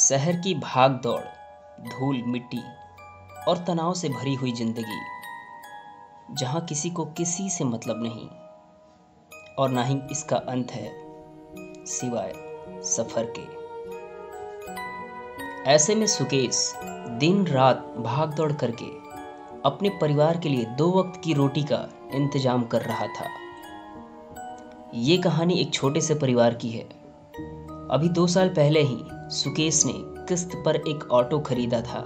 शहर की भाग दौड़, धूल मिट्टी और तनाव से भरी हुई जिंदगी, जहां किसी को किसी से मतलब नहीं और ना ही इसका अंत है सिवाय सफर के। ऐसे में सुकेश दिन रात भाग दौड़ करके अपने परिवार के लिए 2 वक्त की रोटी का इंतजाम कर रहा था। ये कहानी एक छोटे से परिवार की है। अभी 2 साल पहले ही सुकेश ने किस्त पर एक ऑटो खरीदा था।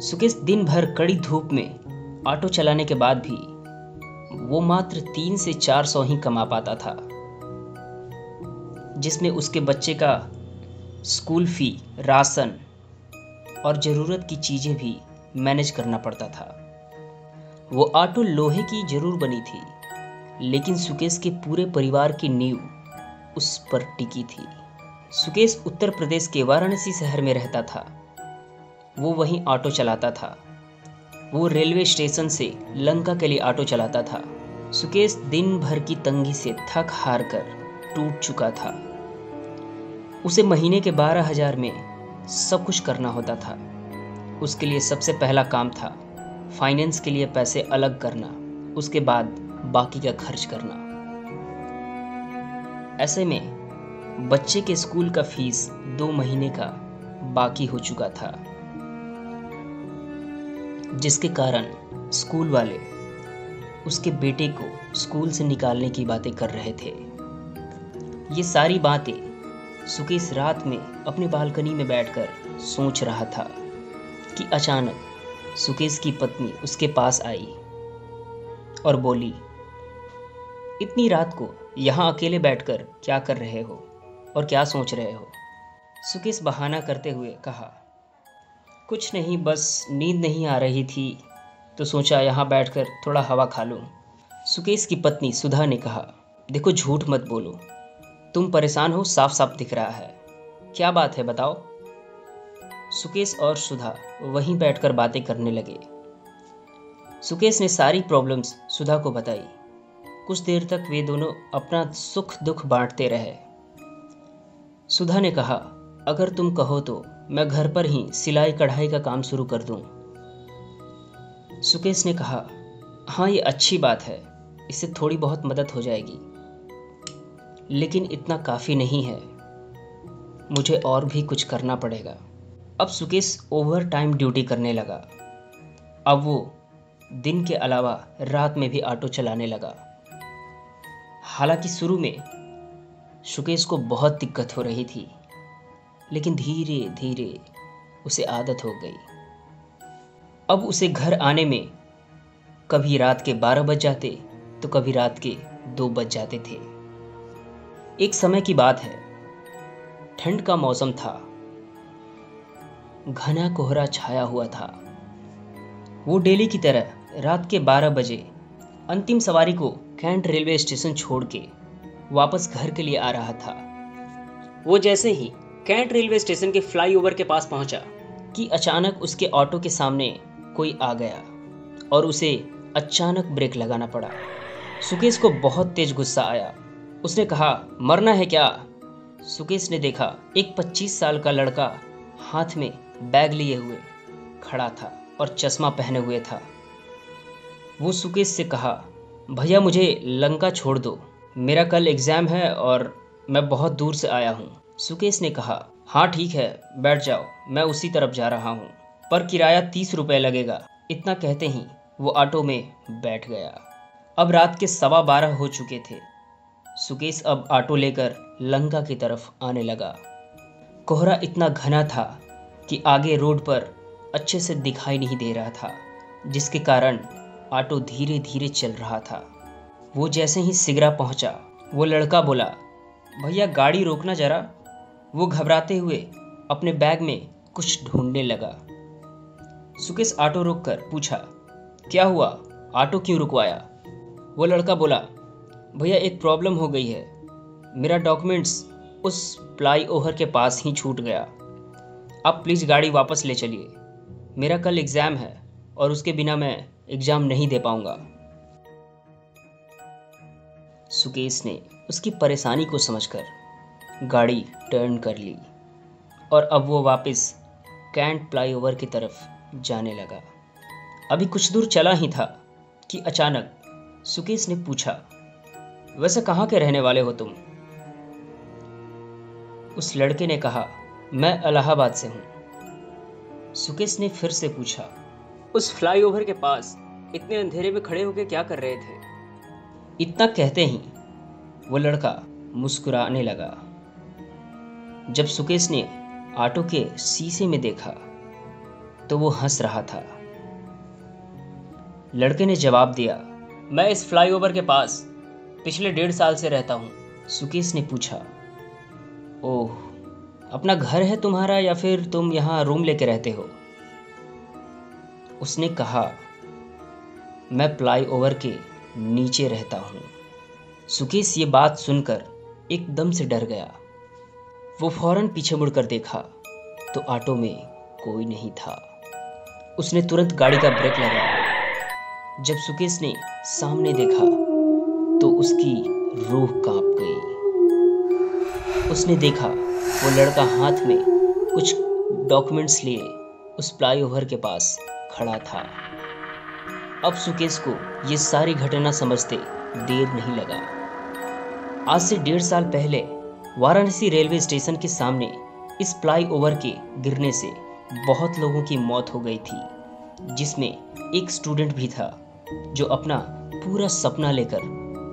सुकेश दिन भर कड़ी धूप में ऑटो चलाने के बाद भी वो मात्र 300 से 400 ही कमा पाता था, जिसमें उसके बच्चे का स्कूल फी, राशन और ज़रूरत की चीज़ें भी मैनेज करना पड़ता था। वो ऑटो लोहे की जरूर बनी थी, लेकिन सुकेश के पूरे परिवार की नींव उस पर टिकी थी। सुकेश उत्तर प्रदेश के वाराणसी शहर में रहता था। वो वहीं ऑटो चलाता था। वो रेलवे स्टेशन से लंका के लिए ऑटो चलाता था। सुकेश दिन भर की तंगी से थक हार कर टूट चुका था। उसे महीने के 12,000 में सब कुछ करना होता था। उसके लिए सबसे पहला काम था फाइनेंस के लिए पैसे अलग करना, उसके बाद बाकी का खर्च करना। ऐसे में बच्चे के स्कूल का फीस 2 महीने का बाकी हो चुका था, जिसके कारण स्कूल वाले उसके बेटे को स्कूल से निकालने की बातें कर रहे थे। ये सारी बातें सुकेश रात में अपनी बालकनी में बैठकर सोच रहा था कि अचानक सुकेश की पत्नी उसके पास आई और बोली, इतनी रात को यहाँ अकेले बैठकर क्या कर रहे हो और क्या सोच रहे हो? सुकेश बहाना करते हुए कहा, कुछ नहीं, बस नींद नहीं आ रही थी तो सोचा यहाँ बैठकर थोड़ा हवा खा लूँ। सुकेश की पत्नी सुधा ने कहा, देखो झूठ मत बोलो, तुम परेशान हो, साफ साफ दिख रहा है। क्या बात है बताओ। सुकेश और सुधा वहीं बैठकर बातें करने लगे। सुकेश ने सारी प्रॉब्लम्स सुधा को बताई। कुछ देर तक वे दोनों अपना सुख दुख बांटते रहे। सुधा ने कहा, अगर तुम कहो तो मैं घर पर ही सिलाई कढ़ाई का काम शुरू कर दूं। सुकेश ने कहा, हाँ ये अच्छी बात है, इससे थोड़ी बहुत मदद हो जाएगी, लेकिन इतना काफ़ी नहीं है, मुझे और भी कुछ करना पड़ेगा। अब सुकेश ओवर टाइम ड्यूटी करने लगा। अब वो दिन के अलावा रात में भी ऑटो चलाने लगा। हालांकि शुरू में सुकेश को बहुत दिक्कत हो रही थी, लेकिन धीरे धीरे उसे आदत हो गई। अब उसे घर आने में कभी रात के 12 बज जाते तो कभी रात के 2 बज जाते थे। एक समय की बात है, ठंड का मौसम था, घना कोहरा छाया हुआ था। वो डेली की तरह रात के 12 बजे अंतिम सवारी को कैंट रेलवे स्टेशन छोड़ के वापस घर के लिए आ रहा था। वो जैसे ही कैंट रेलवे स्टेशन के फ्लाईओवर के पास पहुंचा कि अचानक उसके ऑटो के सामने कोई आ गया और उसे अचानक ब्रेक लगाना पड़ा। सुकेश को बहुत तेज गुस्सा आया। उसने कहा, मरना है क्या? सुकेश ने देखा एक 25 साल का लड़का हाथ में बैग लिए हुए खड़ा था और चश्मा पहने हुए था। वो सुकेश से कहा, भैया मुझे लंका छोड़ दो, मेरा कल एग्ज़ाम है और मैं बहुत दूर से आया हूँ। सुकेश ने कहा, हाँ ठीक है, बैठ जाओ, मैं उसी तरफ जा रहा हूँ, पर किराया 30 रुपये लगेगा। इतना कहते ही वो ऑटो में बैठ गया। अब रात के 12:15 हो चुके थे। सुकेश अब ऑटो लेकर लंका की तरफ आने लगा। कोहरा इतना घना था कि आगे रोड पर अच्छे से दिखाई नहीं दे रहा था, जिसके कारण ऑटो धीरे धीरे चल रहा था। वो जैसे ही सिगरा पहुंचा, वो लड़का बोला, भैया गाड़ी रोकना जरा। वो घबराते हुए अपने बैग में कुछ ढूंढने लगा। सुकेश ऑटो रोककर पूछा, क्या हुआ, ऑटो क्यों रुकवाया? वो लड़का बोला, भैया एक प्रॉब्लम हो गई है, मेरा डॉक्यूमेंट्स उस फ्लाईओवर के पास ही छूट गया, आप प्लीज़ गाड़ी वापस ले चलिए, मेरा कल एग्ज़ाम है और उसके बिना मैं एग्ज़ाम नहीं दे पाऊंगा। सुकेश ने उसकी परेशानी को समझकर गाड़ी टर्न कर ली और अब वो वापस कैंट फ्लाईओवर की तरफ जाने लगा। अभी कुछ दूर चला ही था कि अचानक सुकेश ने पूछा, वैसे कहाँ के रहने वाले हो तुम? उस लड़के ने कहा, मैं इलाहाबाद से हूं। सुकेश ने फिर से पूछा, उस फ्लाईओवर के पास इतने अंधेरे में खड़े होकर क्या कर रहे थे? इतना कहते ही वो लड़का मुस्कुराने लगा। जब सुकेश ने ऑटो के शीशे में देखा तो वो हंस रहा था। लड़के ने जवाब दिया, मैं इस फ्लाईओवर के पास पिछले 1.5 साल से रहता हूँ। सुकेश ने पूछा, ओह, अपना घर है तुम्हारा या फिर तुम यहाँ रूम लेके रहते हो? उसने कहा, मैं फ्लाईओवर के नीचे रहता हूँ। सुकेश ये बात सुनकर एकदम से डर गया। वो फौरन पीछे मुड़कर देखा तो ऑटो में कोई नहीं था। उसने तुरंत गाड़ी का ब्रेक लगाया। जब सुकेश ने सामने देखा तो उसकी रूह कांप गई। उसने देखा वो लड़का हाथ में कुछ डॉक्यूमेंट्स लिए उस फ्लाईओवर के पास खड़ा था। अब सुकेश को ये सारी घटना समझते देर नहीं लगा। आज से 1.5 साल पहले वाराणसी रेलवे स्टेशन के सामने इस फ्लाईओवर के गिरने से बहुत लोगों की मौत हो गई थी, जिसमें एक स्टूडेंट भी था जो अपना पूरा सपना लेकर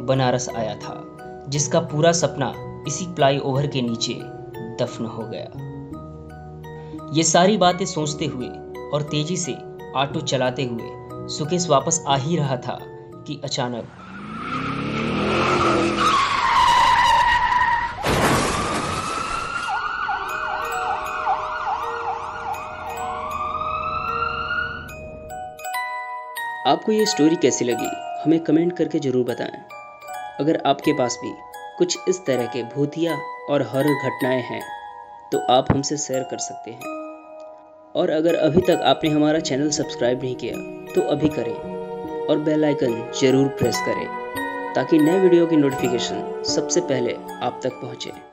बनारस आया था, जिसका पूरा सपना इसी फ्लाईओवर के नीचे दफन हो गया। ये सारी बातें सोचते हुए और तेजी से ऑटो चलाते हुए सुकेश वापस आ ही रहा था कि अचानक आपको ये स्टोरी कैसी लगी हमें कमेंट करके ज़रूर बताएं। अगर आपके पास भी कुछ इस तरह के भूतिया और हॉरर घटनाएं हैं तो आप हमसे शेयर कर सकते हैं। और अगर अभी तक आपने हमारा चैनल सब्सक्राइब नहीं किया तो अभी करें और बेल आइकन ज़रूर प्रेस करें ताकि नए वीडियो की नोटिफिकेशन सबसे पहले आप तक पहुंचे।